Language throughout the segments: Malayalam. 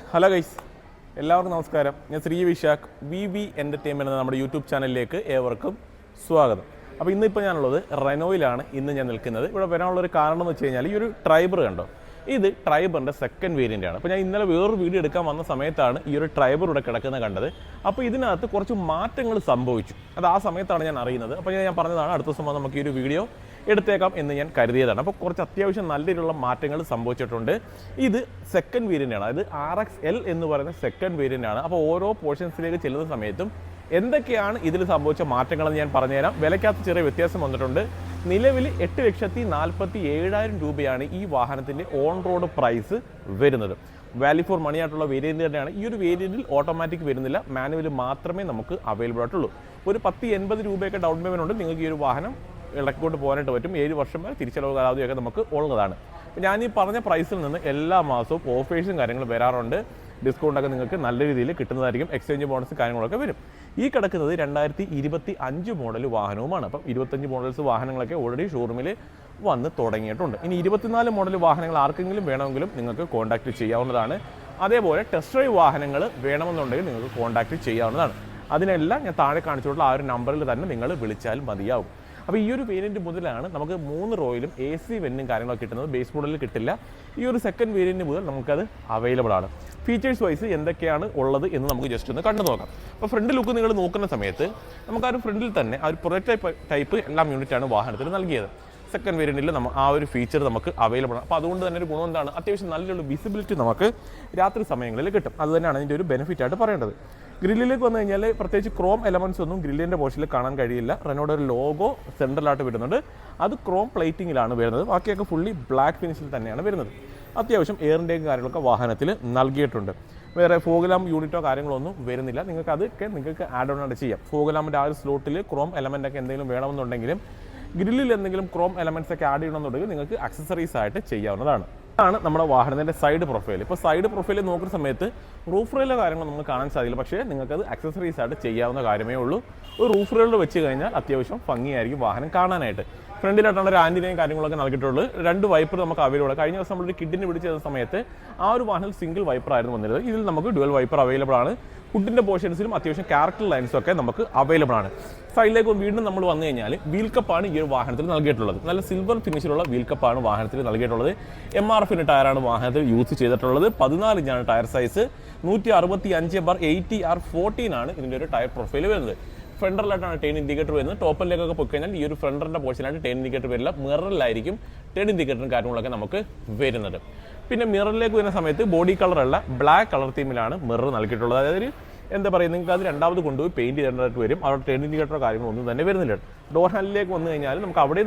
ഹലോ ഗൈസ്, എല്ലാവർക്കും നമസ്കാരം. ഞാൻ ശ്രീ വിശാഖ് വി എൻ്റർടൈൻമെൻറ്റ് എന്ന നമ്മുടെ യൂട്യൂബ് ചാനലിലേക്ക് ഏവർക്കും സ്വാഗതം. അപ്പോൾ ഇന്നിപ്പോൾ ഞാനുള്ളത് റെനോയിലാണ് ഞാൻ നിൽക്കുന്നത്. ഇവിടെ വരാനുള്ളൊരു കാരണം എന്ന് വെച്ച് കഴിഞ്ഞാൽ ഈ ഒരു ട്രൈബർ കണ്ടോ, ഇത് ട്രൈബറിൻ്റെ സെക്കൻഡ് വേരിയൻ്റ് ആണ്. അപ്പോൾ ഞാൻ ഇന്നലെ വേറൊരു വീഡിയോ എടുക്കാൻ വന്ന സമയത്താണ് ഈ ഒരു ട്രൈബർ ഇവിടെ കിടക്കുന്നത് കണ്ടത്. അപ്പോൾ ഇതിനകത്ത് കുറച്ച് മാറ്റങ്ങൾ സംഭവിച്ചു. അത് ആ സമയത്താണ് ഞാൻ അറിയുന്നത്. അപ്പോൾ ഞാൻ പറഞ്ഞതാണ് അടുത്ത ദിവസം നമുക്ക് ഈ ഒരു വീഡിയോ എടുത്തേക്കാം എന്ന് ഞാൻ കരുതിയതാണ്. അപ്പോൾ കുറച്ച് അത്യാവശ്യം നല്ല രീതിയിലുള്ള മാറ്റങ്ങൾ സംഭവിച്ചിട്ടുണ്ട്. ഇത് സെക്കൻഡ് വേരിയൻ്റ് ആണ്, അതായത് RXL എന്ന് പറയുന്ന സെക്കൻഡ് വേരിയൻ്റ് ആണ്. അപ്പോൾ ഓരോ പോർഷൻസിലേക്ക് ചെല്ലുന്ന സമയത്തും എന്തൊക്കെയാണ് ഇതിൽ സംഭവിച്ച മാറ്റങ്ങളെന്ന് ഞാൻ പറഞ്ഞുതരാം. വിലയ്ക്കകത്ത് ചെറിയ വ്യത്യാസം വന്നിട്ടുണ്ട്. നിലവിൽ 8,47,000 രൂപയാണ് ഈ വാഹനത്തിൻ്റെ ഓൺ റോഡ് പ്രൈസ് വരുന്നത്. വാല്യൂ ഫോർ മണി ആയിട്ടുള്ള വേരിയൻ്റ് തന്നെയാണ്. ഈ ഒരു വേരിയൻറ്റിൽ ഓട്ടോമാറ്റിക് വരുന്നില്ല, മാനുവൽ മാത്രമേ നമുക്ക് അവൈലബിൾ ആയിട്ടുള്ളൂ. ഒരു 10-80 രൂപയൊക്കെ ഡൗൺ പേയ്മെൻറ്റ് ഉണ്ട്. നിങ്ങൾക്ക് ഈ ഒരു വാഹനം ഇടയ്ക്കോട്ട് പോകാനായിട്ട് പറ്റും. 7 വർഷം വരെ തിരിച്ചടവ് കാലാവധിയൊക്കെ നമുക്ക് ഉള്ളതാണ്. അപ്പോൾ ഞാൻ ഈ പറഞ്ഞ പ്രൈസിൽ നിന്ന് എല്ലാ മാസവും ഓഫേഴ്സും കാര്യങ്ങളും വരാറുണ്ട്. ഡിസ്കൗണ്ടൊക്കെ നിങ്ങൾക്ക് നല്ല രീതിയിൽ കിട്ടുന്നതായിരിക്കും. എക്സ്ചേഞ്ച് ബോണസ് കാര്യങ്ങളൊക്കെ വരും. ഈ കിടക്കുന്നത് 2025 മോഡൽ വാഹനവുമാണ്. അപ്പം 25 മോഡൽസ് വാഹനങ്ങളൊക്കെ ഓൾറെഡി ഷോറൂമിൽ വന്ന് തുടങ്ങിയിട്ടുണ്ട്. ഇനി 24 മോഡൽ വാഹനങ്ങൾ ആർക്കെങ്കിലും വേണമെങ്കിലും നിങ്ങൾക്ക് കോൺടാക്റ്റ് ചെയ്യാവുന്നതാണ്. അതേപോലെ ടെസ്റ്റ് ഡ്രൈവ് വാഹനങ്ങൾ വേണമെന്നുണ്ടെങ്കിൽ നിങ്ങൾക്ക് കോൺടാക്റ്റ് ചെയ്യാവുന്നതാണ്. അതിനെല്ലാം ഞാൻ താഴെ കാണിച്ചിട്ടുള്ള ആ ഒരു നമ്പറിൽ തന്നെ നിങ്ങൾ വിളിച്ചാൽ മതിയാവും. അപ്പോൾ ഈ ഒരു വേരിയൻറ്റ് മുതലാണ് നമുക്ക് 3 റോയിലും AC വെന്നും കാര്യങ്ങളൊക്കെ കിട്ടുന്നത്. ബേസ് മോഡലിൽ കിട്ടില്ല. ഈ ഒരു സെക്കൻഡ് വേരിയൻറ്റ് മുതൽ നമുക്കത് അവൈലബിൾ ആണ്. ഫീച്ചേഴ്സ് വൈസ് എന്തൊക്കെയാണ് ഉള്ളത് എന്ന് നമുക്ക് ജസ്റ്റ് ഒന്ന് കണ്ടു നോക്കാം. അപ്പോൾ ഫ്രണ്ട് ലുക്ക് നിങ്ങൾ നോക്കുന്ന സമയത്ത് നമുക്ക് ആ ഒരു ഫ്രണ്ടിൽ തന്നെ ആ ഒരു പ്രൊജക്ട് ടൈപ്പ് എല്ലാം യൂണിറ്റാണ് വാഹനത്തിന് നൽകിയത്. സെക്കൻഡ് വേരിയൻറ്റിൽ ആ ഒരു ഫീച്ചർ നമുക്ക് അവൈലബിൾ ആണ്. അപ്പോൾ അതുകൊണ്ട് തന്നെ ഒരു ഗുണം എന്താണ്, അത്യാവശ്യം നല്ലൊരു വിസിബിലിറ്റി നമുക്ക് രാത്രി സമയങ്ങളിൽ കിട്ടും. അത് തന്നെയാണ് അതിൻ്റെ ഒരു ബെനിഫിറ്റ് ആയിട്ട് പറയേണ്ടത്. ഗ്രില്ലിലേക്ക് വന്നു കഴിഞ്ഞാൽ പ്രത്യേകിച്ച് ക്രോം എലമെൻറ്റ്സ് ഒന്നും ഗ്രില്ലിൻ്റെ പോർഷനിൽ കാണാൻ കഴിയില്ല. റെനോയുടെ ഒരു ലോഗോ സെൻട്രലായിട്ട് വരുന്നുണ്ട്. അത് ക്രോം പ്ലേറ്റിങ്ങിലാണ് വരുന്നത്. ബാക്കിയൊക്കെ ഫുള്ളി ബ്ലാക്ക് ഫിനിഷിൽ തന്നെയാണ് വരുന്നത്. അത്യാവശ്യം എയറിൻ്റെയും കാര്യങ്ങളൊക്കെ വാഹനത്തിൽ നൽകിയിട്ടുണ്ട്. വേറെ ഫോഗ്ലാം യൂണിറ്റോ കാര്യങ്ങളൊന്നും വരുന്നില്ല. നിങ്ങൾക്ക് ആഡ് ഓൺ ആയിട്ട് ചെയ്യാം. ഫോഗ്ലാമിൻ്റെ ആ ഒരു സ്ലോട്ടിൽ ക്രോം എലമെൻ്റൊക്കെ എന്തെങ്കിലും വേണമെന്നുണ്ടെങ്കിലും ഗ്രില്ലിൽ എന്തെങ്കിലും ക്രോം എലമെൻറ്റ്സ് ഒക്കെ ആഡ് ചെയ്യണമെന്നുണ്ടെങ്കിൽ നിങ്ങൾക്ക് അക്സസറീസ് ആയിട്ട് ചെയ്യാവുന്നതാണ്. ഇതാണ് നമ്മുടെ വാഹനത്തിൻ്റെ സൈഡ് പ്രൊഫൈൽ. ഇപ്പോൾ സൈഡ് പ്രൊഫൈൽ നോക്കുന്ന സമയത്ത് റൂഫ് റെയിലെ കാര്യങ്ങൾ നമുക്ക് കാണാൻ സാധിക്കില്ല. പക്ഷേ നിങ്ങൾക്കത് അക്സസറീസ് ആയിട്ട് ചെയ്യാവുന്ന കാര്യമേ ഉള്ളൂ. ഒരു റൂഫ് റെയിൽ വെച്ച് കഴിഞ്ഞാൽ അത്യാവശ്യം ഭംഗിയായിരിക്കും വാഹനം കാണാനായിട്ട്. ഫ്രണ്ടിലായിട്ടാണ് ഒരു ആൻറ്റിനയും കാര്യങ്ങളൊക്കെ നൽകിയിട്ടുള്ളത്. 2 വൈപ്പർ നമുക്ക് അവൈലബിൾ ആണ്. കഴിഞ്ഞ ദിവസം നമ്മളൊരു കിഡിന് പിടിച്ച സമയത്ത് ആ ഒരു വാഹനം സിംഗിൾ വൈപ്പർ ആയിരുന്നു വന്നിരുന്നത്. ഇതിൽ നമുക്ക് ഡ്യുവൽ വൈപ്പർ അവൈലബിൾ ആണ്. ഹുഡിൻ്റെ പോർഷൻസിലും അത്യാവശ്യം ക്യാരക്ടർ ലൈൻസും ഒക്കെ നമുക്ക് അവൈലബിൾ ആണ്. സൈഡിലേക്ക് വീണ്ടും നമ്മൾ വന്നു കഴിഞ്ഞാൽ വീൽ കപ്പാണ് ഈ ഒരു വാഹനത്തിൽ നൽകിയിട്ടുള്ളത്. നല്ല സിൽവർ ഫിനിഷിലുള്ള വീൽ കപ്പാണ് വാഹനത്തിൽ നൽകിയിട്ടുള്ളത്. MRF ടയറാണ് വാഹനത്തിൽ യൂസ് ചെയ്തിട്ടുള്ളത്. 14 ഇഞ്ചാണ് ടയർ സൈസ്. 165/80R14 ആണ് ഇതിൻ്റെ ഒരു ടയർ പ്രൊഫൈൽ വരുന്നത്. ഫ്രണ്ടറിലായിട്ടാണ് ടേൺ ഇൻഡിക്കേറ്റർ വരുന്നത്. ടോപ്പിലേക്കൊക്കെ പോയി കഴിഞ്ഞാൽ ഈ ഒരു ഫ്രണ്ടറിൻ്റെ പോർഷനായിട്ട് ടേൺ ഇൻഡിക്കേറ്റർ വരില്ല. മിററിലായിരിക്കും ടേൺ ഇൻഡിക്കേറ്ററും കാര്യങ്ങളൊക്കെ നമുക്ക് വരുന്നത്. പിന്നെ മിററിലേക്ക് വരുന്ന സമയത്ത് ബോഡി കളറല്ല, ബ്ലാക്ക് കളർ തീമിലാണ് മിറർ നൽകിയിട്ടുള്ളത്. അതായത് എന്താ പറയുക, നിങ്ങൾക്ക് അത് രണ്ടാമത് കൊണ്ടുപോയി പെയിൻറ്റ് ചെയ്യേണ്ടതായിട്ട് വരും. അവിടെ ടേൺ ഇൻഡിക്കേറ്ററോ കാര്യങ്ങളൊന്നും തന്നെ വരുന്നില്ല. ഡോർ ഹാൻഡിലേക്ക് വന്നു കഴിഞ്ഞാൽ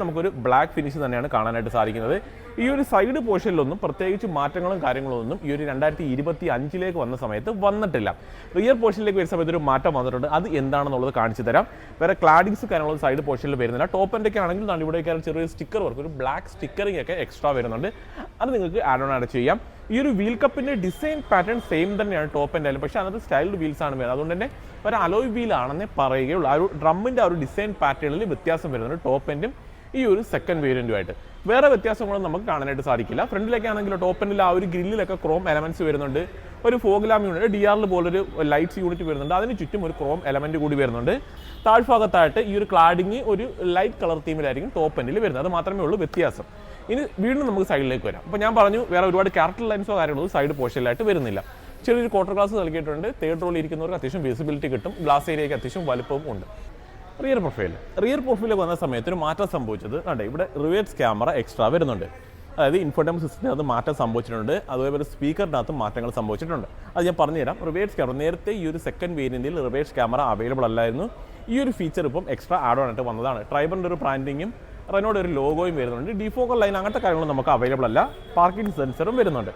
നമുക്കൊരു ബ്ലാക്ക് ഫിനിഷ് തന്നെയാണ് കാണാനായിട്ട് സാധിക്കുന്നത്. ഈ ഒരു സൈഡ് പോർഷനിലൊന്നും പ്രത്യേകിച്ച് മാറ്റങ്ങളും കാര്യങ്ങളൊന്നും ഈ ഒരു 2025 വന്ന സമയത്ത് വന്നിട്ടില്ല. റിയർ പോർഷനിലേക്ക് വരുന്ന സമയത്ത് ഒരു മാറ്റം വന്നിട്ടുണ്ട്. അത് എന്താണെന്നുള്ളത് കാണിച്ചു തരാം. വേറെ ക്ലാഡിങ്സ് കാര്യങ്ങളും സൈഡ് പോർഷനിൽ വരുന്നില്ല. ടോപ്പ് എൻ്റെയൊക്കെ ആണെങ്കിൽ ഇവിടേക്ക് ചെറിയൊരു സ്റ്റിക്കർ വർക്ക്, ഒരു ബ്ലാക്ക് സ്റ്റിക്കറിംഗ് ഒക്കെ എക്സ്ട്രാ വരുന്നുണ്ട്. അത് നിങ്ങൾക്ക് ആഡ് ഓൺ ആയിട്ട് ചെയ്യാം. ഈ ഒരു വീൽ കപ്പിൻ്റെ ഡിസൈൻ പാറ്റേൺ സെയിം തന്നെയാണ് ടോപ്പ് എൻ്റായാലും. പക്ഷേ അതിനകത്ത് സ്റ്റൈൽഡ് വീൽസ് ആണ് വരുന്നത്. അതുകൊണ്ട് തന്നെ ഒരു അലോയ് വീലാണെന്നേ പറയുകയുള്ളൂ. ആ ഒരു ഡ്രമ്മിൻ്റെ ആ ഒരു ഡിസൈൻ പാറ്റേണിൽ വ്യത്യാസം വരുന്നുണ്ട് ടോപ്പ് എൻഡും ഈ ഒരു സെക്കൻഡ് വേരിയൻറ്റുമായിട്ട്. വേറെ വ്യത്യാസങ്ങളൊന്നും നമുക്ക് കാണാനായിട്ട് സാധിക്കില്ല. ഫ്രണ്ടിലേക്കാണെങ്കിൽ ടോപ്പ് എൻഡിൽ ആ ഒരു ഗ്രില്ലിലൊക്കെ ക്രോം എലമെൻറ്റ്സ് വരുന്നുണ്ട്. ഒരു ഫോഗ്ലാം യൂണിറ്റ്, DRL പോലൊരു ലൈറ്റ്സ് യൂണിറ്റ് വരുന്നുണ്ട്. അതിന് ചുറ്റും ഒരു ക്രോം എലമെൻറ്റ് കൂടി വരുന്നുണ്ട്. താഴ്ഭാഗത്തായിട്ട് ഈ ഒരു ക്ലാഡിങ് ഒരു ലൈറ്റ് കളർ തീമിലായിരിക്കും ടോപ്പ് എൻഡിൽ വരുന്നത്. അത് മാത്രമേ ഉള്ളൂ വ്യത്യാസം. ഇനി വീണ്ടും നമുക്ക് സൈഡിലേക്ക് വരാം. അപ്പോൾ ഞാൻ പറഞ്ഞു വേറെ ഒരുപാട് ക്യാരക്ടർ ലൈൻസോ കാര്യങ്ങളോ സൈഡ് പോർഷനിലായിട്ട് വരുന്നില്ല. ചെറിയൊരു ക്വാർട്ടർ ഗ്ലാസ് നൽകിയിട്ടുണ്ട്. തേർഡ് റോയിൽ ഇരിക്കുന്നവർക്ക് അത്യാവശ്യം വിസിബിലിറ്റി കിട്ടും. ഗ്ലാസ് ഏരിയയ്ക്ക് അത്യാവശ്യം വലുപ്പവും ഉണ്ട്. റിയർ പ്രൊഫൈൽ വന്ന സമയത്ത് ഒരു മാറ്റം സംഭവിച്ചത് അതെ, ഇവിടെ റിവേഴ്സ് ക്യാമറ എക്സ്ട്രാ വരുന്നുണ്ട്. അതായത് ഇൻഫോർട്ടൈൻമെന്റ് സിസ്റ്റത്തിനകത്ത് മാറ്റം സംഭവിച്ചിട്ടുണ്ട്. അതുപോലെ സ്പീക്കറിനകത്ത് മാറ്റങ്ങൾ സംഭവിച്ചിട്ടുണ്ട്. അത് ഞാൻ പറഞ്ഞുതരാം. റിവേഴ്സ് ക്യാമറ നേരത്തെ ഈ ഒരു സെക്കൻഡ് വേരിയൻറ്റിൽ റിവേഴ്സ് ക്യാമറ അവൈലബിൾ അല്ലായിരുന്നു. ഈ ഒരു ഫീച്ചർ ഇപ്പം എക്സ്ട്രാ ആഡ് ഓൺ ആയിട്ട് വന്നതാണ്. ട്രൈബറിൻ്റെ ഒരു ബ്രാൻഡിങ്ങും റെനോയുടെ ഒരു ലോഗോയും വരുന്നുണ്ട്. ഡിഫോക്കർ ലൈൻ അങ്ങനത്തെ കാര്യങ്ങളും നമുക്ക് അവൈലബിൾ അല്ല. പാർക്കിംഗ് സെൻസറും വരുന്നുണ്ട്.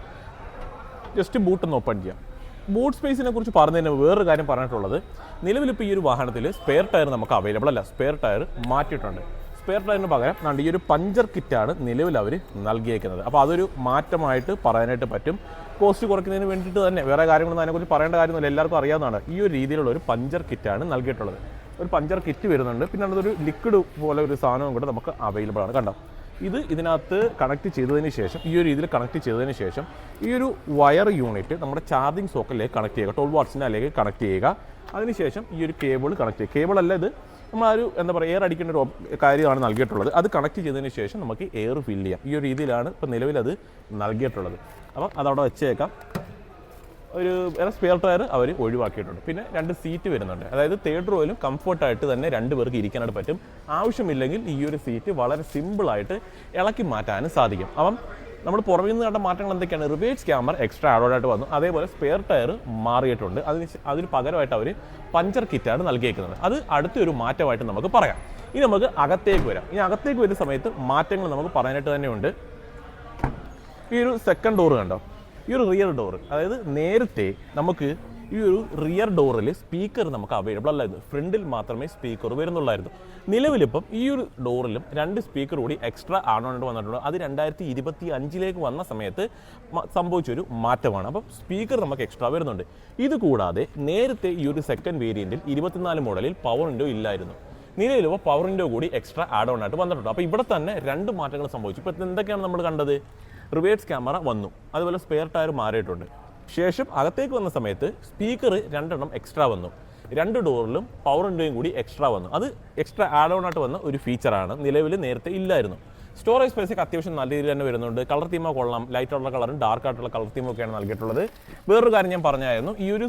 ജസ്റ്റ് ബൂട്ട് ഒന്ന് ഓപ്പൺ ചെയ്യാം. ബൂട്ട് സ്പേസിനെ കുറിച്ച് പറഞ്ഞതിന് വേറൊരു കാര്യം പറഞ്ഞിട്ടുള്ളത്, നിലവിലിപ്പോൾ ഈ ഒരു വാഹനത്തിൽ സ്പെയർ ടയർ നമുക്ക് അവൈലബിൾ അല്ല. സ്പെയർ ടയർ മാറ്റിയിട്ടുണ്ട്. സ്പെയർ ടയറിന് പകരം ഈ ഒരു പഞ്ചർ കിറ്റാണ് നിലവിൽ അവർ നൽകിയേക്കുന്നത്. അപ്പോൾ അതൊരു മാറ്റമായിട്ട് പറയാനായിട്ട് പറ്റും. കോസ്റ്റ് കുറയ്ക്കുന്നതിന് വേണ്ടിയിട്ട് തന്നെ വേറെ കാര്യങ്ങളൊന്നും അതിനെക്കുറിച്ച് പറയേണ്ട കാര്യമൊന്നുമില്ല, എല്ലാവർക്കും അറിയാവുന്നതാണ്. ഈ ഒരു രീതിയിലുള്ള ഒരു പഞ്ചർ കിറ്റാണ് നൽകിയിട്ടുള്ളത്. ഒരു പഞ്ചർ കിറ്റ് വരുന്നുണ്ട്. പിന്നെ അതൊരു ലിക്വിഡ് പോലെ ഒരു സാധനവും കൂടെ നമുക്ക് അവൈലബിൾ ആണ്. കണ്ടോ, ഇത് ഇതിനകത്ത് കണക്ട് ചെയ്തതിന് ശേഷം ഈ ഒരു രീതിയിൽ കണക്ട് ചെയ്തതിന് ശേഷം ഈ ഒരു വയർ യൂണിറ്റ് നമ്മുടെ ചാർജിങ് സോക്കറ്റിലേക്ക് കണക്ട് ചെയ്യുക, 12 വാട്ട്സിൻ്റെ അതിലേക്ക് കണക്ട് ചെയ്യുക. അതിനുശേഷം ഈ ഒരു കേബിൾ കണക്ട് ചെയ്യുക. കേബിളല്ല ഇത് നമ്മളൊരു എന്താ പറയുക എയർ അടിക്കേണ്ട ഒരു കാര്യമാണ് നൽകിയിട്ടുള്ളത്. അത് കണക്ട് ചെയ്തതിന് ശേഷം നമുക്ക് എയർ ഫില്ല് ചെയ്യാം. ഈ ഒരു രീതിയിലാണ് ഇപ്പോൾ നിലവിൽ അത് നൽകിയിട്ടുള്ളത്. അപ്പം അതവിടെ വെച്ചേക്കാം. ഒരു വേറെ സ്പെയർ ടയർ അവർ ഒഴിവാക്കിയിട്ടുണ്ട്. പിന്നെ 2 സീറ്റ് വരുന്നുണ്ട്. അതായത് തേർഡ് റോയിലും കംഫർട്ടായിട്ട് തന്നെ 2 പേർക്ക് ഇരിക്കാനായിട്ട് പറ്റും. ആവശ്യമില്ലെങ്കിൽ ഈ ഒരു സീറ്റ് വളരെ സിമ്പിളായിട്ട് ഇളക്കി മാറ്റാനും സാധിക്കും. അപ്പം നമ്മൾ പുറമേ നിന്ന് കണ്ട മാറ്റങ്ങൾ എന്തൊക്കെയാണ്? റിവേഴ്സ് ക്യാമറ എക്സ്ട്രാ ആഡോഡായിട്ട് വന്നു. അതേപോലെ സ്പെയർ ടയർ മാറിയിട്ടുണ്ട്. അതിന് പകരമായിട്ട് അവർ പഞ്ചർ കിറ്റാണ് നൽകിയേക്കുന്നത്. അത് അടുത്തൊരു മാറ്റമായിട്ട് നമുക്ക് പറയാം. ഇനി നമുക്ക് അകത്തേക്ക് വരാം. ഇനി അകത്തേക്ക് വരുന്ന സമയത്ത് മാറ്റങ്ങൾ നമുക്ക് പറയാനായിട്ട് തന്നെയുണ്ട്. ഈ ഒരു സെക്കൻഡ് ഡോറ് കണ്ടോ, ഈ ഒരു റിയർ ഡോറ്, അതായത് നേരത്തെ നമുക്ക് ഈ ഒരു റിയർ ഡോറിൽ സ്പീക്കർ നമുക്ക് അവൈലബിൾ അല്ലായിരുന്നു. ഫ്രണ്ടിൽ മാത്രമേ സ്പീക്കർ വരുന്നുള്ളായിരുന്നു. നിലവിലിപ്പം ഈ ഒരു ഡോറിലും 2 സ്പീക്കർ കൂടി എക്സ്ട്രാ ആണോണ്ട് വന്നിട്ടുണ്ട്. അത് 2025 വന്ന സമയത്ത് സംഭവിച്ചൊരു മാറ്റമാണ്. അപ്പം സ്പീക്കർ നമുക്ക് എക്സ്ട്രാ വരുന്നുണ്ട്. ഇത് കൂടാതെ നേരത്തെ ഈ ഒരു സെക്കൻഡ് വേരിയൻറ്റിൽ 24 മോഡലിൽ പവർ വിൻഡോ ഇല്ലായിരുന്നു. നിലവിലിപ്പോൾ പവർ വിൻഡോ കൂടി എക്സ്ട്രാ ആഡ് ഓൺ ആയിട്ട് വന്നിട്ടുണ്ട്. അപ്പോൾ ഇവിടെ തന്നെ 2 മാറ്റങ്ങൾ സംഭവിച്ചു. ഇപ്പോൾ എന്തൊക്കെയാണ് നമ്മൾ കണ്ടത്? റിവേഴ്സ് ക്യാമറ വന്നു, അതുപോലെ സ്പെയർ ടയർ മാറിയിട്ടുണ്ട്. ശേഷം അകത്തേക്ക് വന്ന സമയത്ത് സ്പീക്കർ 2 എക്സ്ട്രാ വന്നു. 2 ഡോറിലും പവർ വിൻഡോയും കൂടി എക്സ്ട്രാ വന്നു. അത് എക്സ്ട്രാ ആഡ് ഓൺ ആയിട്ട് വന്ന ഒരു ഫീച്ചറാണ്. നിലവിൽ നേരത്തെ ഇല്ലായിരുന്നു. സ്റ്റോറേജ് സ്പേസൊക്കെ അത്യാവശ്യം നല്ല രീതിയിൽ തന്നെ വരുന്നുണ്ട്. കളർ തീമ കൊള്ളാം. ലൈറ്റായിട്ടുള്ള കളറും ഡാർക്ക് ആയിട്ടുള്ള കളർ തീമൊക്കെയാണ് നൽകിയിട്ടുള്ളത്. വേറൊരു കാര്യം ഞാൻ പറഞ്ഞായിരുന്നു, ഈ ഒരു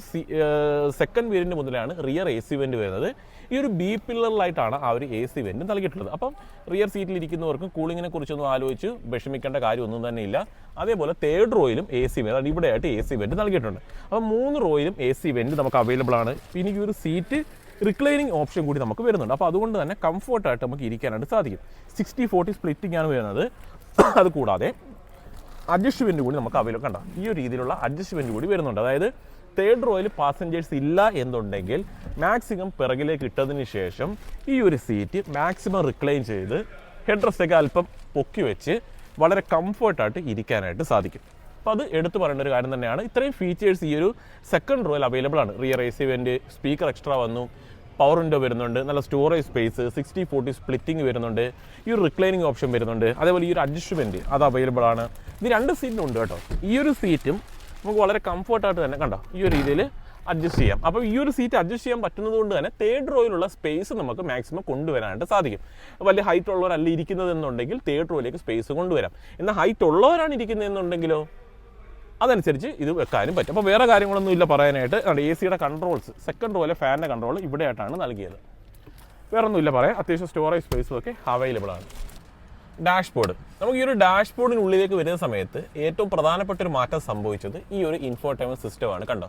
സെക്കൻഡ് വേരിയൻറ്റ് മുതലാണ് റിയർ AC വെന്റ് വരുന്നത്. ഈ ഒരു ബി പില്ലറിലായിട്ടാണ് ആ ഒരു AC വെന്റ് നൽകിയിട്ടുള്ളത്. അപ്പം റിയർ സീറ്റിൽ ഇരിക്കുന്നവർക്കും കൂളിങ്ങിനെ കുറിച്ചൊന്നും ആലോചിച്ച് വിഷമിക്കേണ്ട കാര്യമൊന്നും തന്നെ ഇല്ല. അതേപോലെ തേർഡ് റോയിലും AC വെന്റ്, ഇവിടെയായിട്ട് AC വെന്റ് നൽകിയിട്ടുണ്ട്. അപ്പം 3 റോയിലും AC വെന്റ് നമുക്ക് അവൈലബിൾ ആണ്. പിന്നെ ഈ ഒരു സീറ്റ് റിക്ലൈനിങ് ഓപ്ഷൻ കൂടി നമുക്ക് വരുന്നുണ്ട്. അപ്പോൾ അതുകൊണ്ട് തന്നെ കംഫർട്ടായിട്ട് നമുക്ക് ഇരിക്കാനായിട്ട് സാധിക്കും. 60-40 സ്പ്ലിറ്റിംഗ് ആണ് വരുന്നത്. അതുകൂടാതെ അഡ്ജസ്റ്റ്മെൻറ്റ് കൂടി നമുക്ക് അവൈലബിൾ കണ്ട ഈ ഒരു രീതിയിലുള്ള അഡ്ജസ്റ്റ്മെൻറ്റ് കൂടി വരുന്നുണ്ട്. അതായത് തേർഡ് റോയിൽ പാസഞ്ചേഴ്സ് ഇല്ല എന്നുണ്ടെങ്കിൽ മാക്സിമം പിറകിലേക്ക് ഇട്ടതിന് ശേഷം ഈ ഒരു സീറ്റ് മാക്സിമം റിക്ലൈൻ ചെയ്ത് ഹെഡ് റെസ്റ്റൊക്കെ അല്പം പൊക്കി വെച്ച് വളരെ കംഫർട്ടായിട്ട് ഇരിക്കാനായിട്ട് സാധിക്കും. അപ്പോൾ അത് എടുത്തു പറയേണ്ട ഒരു കാര്യം തന്നെയാണ്. ഇത്രയും ഫീച്ചേഴ്സ് ഈ ഒരു സെക്കൻഡ് റോയിൽ അവൈലബിൾ ആണ്. Rear AC went, speaker extra വന്നു, പവർ വിൻഡോ വരുന്നുണ്ട്, നല്ല സ്റ്റോറേജ് സ്പേസ്, 60-40 സ്പ്ലിറ്റിംഗ് വരുന്നുണ്ട്, ഈ ഒരു റിക്ലൈനിങ് ഓപ്ഷൻ വരുന്നുണ്ട്, അതേപോലെ ഈ ഒരു അഡ്ജസ്റ്റ്മെൻറ്റ് അത് അവൈലബിൾ ആണ്. ഇത് 2 സീറ്റിനും ഉണ്ട് കേട്ടോ. ഈ ഒരു സീറ്റും നമുക്ക് വളരെ കംഫർട്ടായിട്ട് തന്നെ കണ്ടോ ഈ ഒരു രീതിയിൽ അഡ്ജസ്റ്റ് ചെയ്യാം. അപ്പോൾ ഈ ഒരു സീറ്റ് അഡ്ജസ്റ്റ് ചെയ്യാൻ പറ്റുന്നത് കൊണ്ട് തന്നെ തേർഡ് റോയിലുള്ള സ്പേസ് നമുക്ക് മാക്സിമം കൊണ്ടുവരാനായിട്ട് സാധിക്കും. വലിയ ഹൈറ്റ് ഉള്ളവരല്ല ഇരിക്കുന്നതെന്നുണ്ടെങ്കിൽ തേർഡ് റോയിലേക്ക് സ്പേസ് കൊണ്ടുവരാം. എന്നാൽ ഹൈറ്റ് ഉള്ളവരാണ് ഇരിക്കുന്നതെന്നുണ്ടെങ്കിലോ അതനുസരിച്ച് ഇത് വെക്കാനും പറ്റും. അപ്പോൾ വേറെ കാര്യങ്ങളൊന്നും ഇല്ല പറയാനായിട്ട്. AC കൺട്രോൾസ്, സെക്കൻഡ് റോയിലെ ഫാനിൻ്റെ കൺട്രോൾ ഇവിടെയായിട്ടാണ് നൽകിയത്. വേറെ ഒന്നുമില്ല പറയാം. അത്യാവശ്യം സ്റ്റോറേജ് സ്പേസും ഒക്കെ അവൈലബിൾ ആണ്. ഡാഷ്ബോർഡ്, നമുക്ക് ഈ ഒരു ഡാഷ്ബോർഡിനുള്ളിലേക്ക് വരുന്ന സമയത്ത് ഏറ്റവും പ്രധാനപ്പെട്ട ഒരു മാറ്റം സംഭവിച്ചത് ഈ ഒരു ഇൻഫോർടൈൻമെന്റ് സിസ്റ്റമാണ്. കണ്ടോ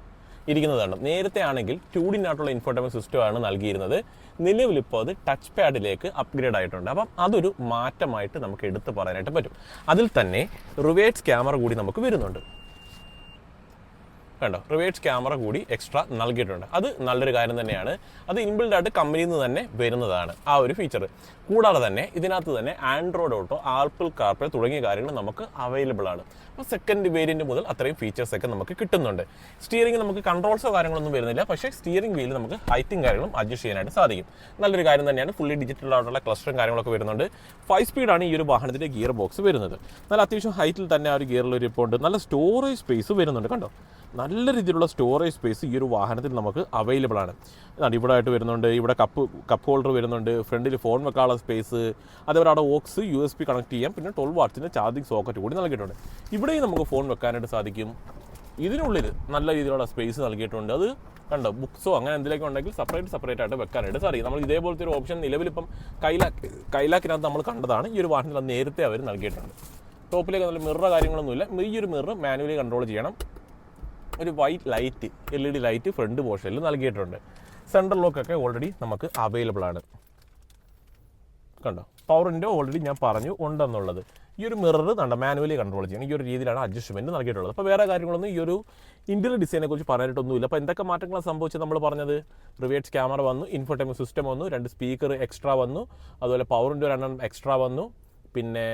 ഇരിക്കുന്നത് കണ്ടോ. നേരത്തെ ആണെങ്കിൽ 2D ഇൻഫോർടൈൻമെന്റ് സിസ്റ്റമാണ് നൽകിയിരുന്നത്. നിലവിലിപ്പോൾ അത് ടച്ച് പാഡിലേക്ക് അപ്ഗ്രേഡ് ആയിട്ടുണ്ട്. അപ്പം അതൊരു മാറ്റമായിട്ട് നമുക്ക് എടുത്ത് പറയാനായിട്ട് പറ്റും. അതിൽ തന്നെ റിവേഴ്സ് ക്യാമറ കൂടി നമുക്ക് വരുന്നുണ്ട്. കണ്ടോ റിവേഴ്സ് ക്യാമറ കൂടി എക്സ്ട്രാ നൽകിയിട്ടുണ്ട്. അത് നല്ലൊരു കാര്യം തന്നെയാണ്. അത് ഇൻബിൽഡ് ആയിട്ട് കമ്പനിയിൽ നിന്ന് തന്നെ വരുന്നതാണ് ആ ഒരു ഫീച്ചർ. കൂടാതെ തന്നെ ഇതിനകത്ത് തന്നെ ആൻഡ്രോയിഡ് ഓട്ടോ, ആപ്പിൾ കാർപ്ലേ തുടങ്ങിയ കാര്യങ്ങൾ നമുക്ക് അവൈലബിൾ ആണ്. അപ്പോൾ സെക്കൻഡ് വേരിയൻറ്റ് മുതൽ അത്രയും ഫീച്ചേഴ്സൊക്കെ നമുക്ക് കിട്ടുന്നുണ്ട്. സ്റ്റിയറിംഗ് നമുക്ക് കൺട്രോൾസോ കാര്യങ്ങളൊന്നും വരുന്നില്ല. പക്ഷേ സ്റ്റിയറിംഗ് വീലിൽ നമുക്ക് ഹൈറ്റും കാര്യങ്ങളും അഡ്ജസ്റ്റ് ചെയ്യാനായിട്ട് സാധിക്കും. നല്ലൊരു കാര്യം തന്നെയാണ്. ഫുള്ളി ഡിജിറ്റൽ ആയിട്ടുള്ള ക്ലസ്റ്ററും കാര്യങ്ങളൊക്കെ വരുന്നുണ്ട്. 5 സ്പീഡാണ് ഈ ഒരു വാഹനത്തിൻ്റെ ഗിയർ ബോക്സ് വരുന്നത്. നല്ല അത്യാവശ്യം ഹൈറ്റിൽ തന്നെ ആ ഒരു ഗിയറിലൊരു ഇരിപ്പുണ്ട്. നല്ല സ്റ്റോറേജ് സ്പേസ് വരുന്നുണ്ട്. കണ്ടോ നല്ല രീതിയിലുള്ള സ്റ്റോറേജ് സ്പേസ് ഈ ഒരു വാഹനത്തിൽ നമുക്ക് അവൈലബിൾ ആണ്. ഇവിടെ ആയിട്ട് വരുന്നുണ്ട്. ഇവിടെ കപ്പ് ഹോൾഡർ വരുന്നുണ്ട്. ഫ്രണ്ടിൽ ഫോൺ വെക്കാനുള്ള സ്പേസ്, അതേപോലെ അവിടെ ഓക്സ് USB കണക്ട് ചെയ്യാം. പിന്നെ 12 വാട്ട്സിൻ്റെ ചാർജിങ് സോക്കറ്റ് കൂടി നൽകിയിട്ടുണ്ട്. ഇവിടെയും നമുക്ക് ഫോൺ വെക്കാനായിട്ട് സാധിക്കും. ഇതിനുള്ളിൽ നല്ല രീതിയിലുള്ള സ്പേസ് നൽകിയിട്ടുണ്ട്. അത് കണ്ടോ ബുക്സോ അങ്ങനെ എന്തെങ്കിലുമൊക്കെ ഉണ്ടെങ്കിൽ സെപ്പറേറ്റ് ആയിട്ട് വെക്കാനായിട്ട് സാധിക്കും. നമ്മൾ ഇതേപോലത്തെ ഒരു ഓപ്ഷൻ നിലവിലിപ്പം കൈലാക്കിനകത്ത് നമ്മൾ കണ്ടതാണ്. ഈ ഒരു വാഹനത്തിൽ അത് നേരത്തെ അവർ നൽകിയിട്ടുണ്ട്. ടോപ്പിലേക്ക് നല്ല മിറർ കാര്യങ്ങളൊന്നുമില്ല. ഈ ഒരു മിറർ മാനുവലി കൺട്രോൾ ചെയ്യണം. ഒരു white light LED light front പോർഷനിൽ നൽകിയിട്ടുണ്ട്. സെൻട്രൽ ലോക്കൊക്കെ ഓൾറെഡി നമുക്ക് അവൈലബിൾ ആണ്. കണ്ടോ പവർ വിൻഡോ ഓൾറെഡി ഞാൻ പറഞ്ഞു ഉണ്ടെന്നുള്ളത്. ഈ ഒരു മിറർ കണ്ട മാനുവലി കൺട്രോൾ ചെയ്യണം. ഈ ഒരു രീതിയിലാണ് അഡ്ജസ്റ്റ്മെൻറ്റ് നൽകിയിട്ടുള്ളത്. അപ്പോൾ വേറെ കാര്യങ്ങളൊന്നും ഈ ഒരു ഇന്റീരിയർ ഡിസൈനെ കുറിച്ച് പറയാനായിട്ടൊന്നുമില്ല. അപ്പോൾ എന്തൊക്കെ മാറ്റങ്ങളാണ് സംഭവിച്ചത് നമ്മൾ പറഞ്ഞത്? റിവേഴ്സ് ക്യാമറ വന്നു, ഇൻഫോർടൈൻമെന്റ് സിസ്റ്റം വന്നു, 2 സ്പീക്കർ എക്സ്ട്രാ വന്നു, അതുപോലെ പവർ വിൻഡോ 2 എക്സ്ട്രാ വന്നു, പിന്നെ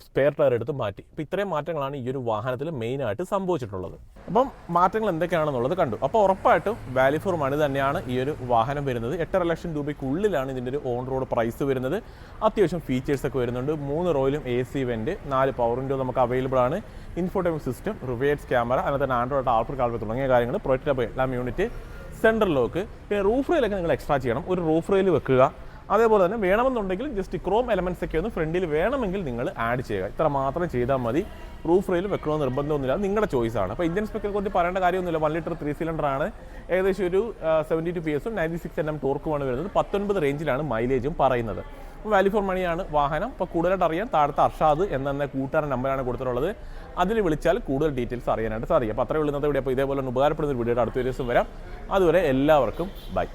സ്പെയർ ടയർ എടുത്ത് മാറ്റി. അപ്പോൾ ഇത്രയും മാറ്റങ്ങളാണ് ഈ ഒരു വാഹനത്തിൽ മെയിനായിട്ട് സംഭവിച്ചിട്ടുള്ളത്. അപ്പം മാറ്റങ്ങൾ എന്തൊക്കെയാണെന്നുള്ളത് കണ്ടു. അപ്പോൾ ഉറപ്പായിട്ടും വാല്യൂ ഫോർ മണി തന്നെയാണ് ഈ ഒരു വാഹനം വരുന്നത്. 8.5 ലക്ഷം രൂപയ്ക്കുള്ളിലാണ് ഇതിൻ്റെ ഒരു ഓൺ റോഡ് പ്രൈസ് വരുന്നത്. അത്യാവശ്യം ഫീച്ചേഴ്സൊക്കെ വരുന്നുണ്ട്. 3 റോയിലും AC വെൻറ്റ്, 4 പവർ വിൻഡോ നമുക്ക് അവൈലബിൾ ആണ്, ഇൻഫോടൈൻമെന്റ് സിസ്റ്റം, റിവേഴ്സ് ക്യാമറ, അതിനകത്ത് തന്നെ ആൻഡ്രോയിഡ് ആൾഫർ കാൽവേ തുടങ്ങിയ കാര്യങ്ങൾ, പ്രൊജക്റ്റബിൾ എല്ലാം യൂണിറ്റ്, സെൻട്രൽ ലോക്ക്, പിന്നെ റൂഫ് റെയിലൊക്കെ നിങ്ങൾ എക്സ്ട്രാ ചെയ്യണം. ഒരു റൂഫ് റെയിൽ വെക്കുക. അതേപോലെ തന്നെ വേണമെന്നുണ്ടെങ്കിൽ ജസ്റ്റ് ക്രോം എലമെൻറ്റ്സ് ഒക്കെ ഒന്ന് ഫ്രണ്ടിൽ വേണമെങ്കിൽ നിങ്ങൾ ആഡ് ചെയ്യുക. ഇത്ര മാത്രം ചെയ്താൽ മതി. റൂഫ് റെയിൽ വെക്കണമെന്ന് നിർബന്ധമൊന്നുമില്ല, നിങ്ങളുടെ ചോയ്സാണ്. അപ്പോൾ ഇന്ത്യൻ സ്പെക്കിനെ കുറിച്ച് പറയേണ്ട കാര്യമൊന്നുമില്ല. 1 ലിറ്റർ 3 സിലിണ്ടറാണ്, ഏകദേശം ഒരു 72 PS 96 Nm ടോർക്കുമാണ് വരുന്നത്. 19 റേഞ്ചിലാണ് മൈലേജും പറയുന്നത്. വാല്യൂ ഫോർ മണിയാണ് വാഹനം. അപ്പോൾ കൂടുതലായിട്ട് അറിയാൻ താഴത്തെ അർഷാദ് എന്ന കൂട്ടുകാരൻ നമ്പറാണ് കൊടുത്തിട്ടുള്ളത്. അതിൽ വിളിച്ചാൽ കൂടുതൽ ഡീറ്റെയിൽസ് അറിയാനായിട്ട് സാധിക്കും. അപ്പോൾ അത്രയേ ഉള്ളൂ ഇന്നത്തെ വീഡിയോ. അപ്പോൾ ഇതേപോലെ ഉപകാരപ്പെടുന്ന ഒരു വീഡിയോയുടെ അടുത്ത ദിവസം വരാം. അതുവരെ എല്ലാവർക്കും ബൈ.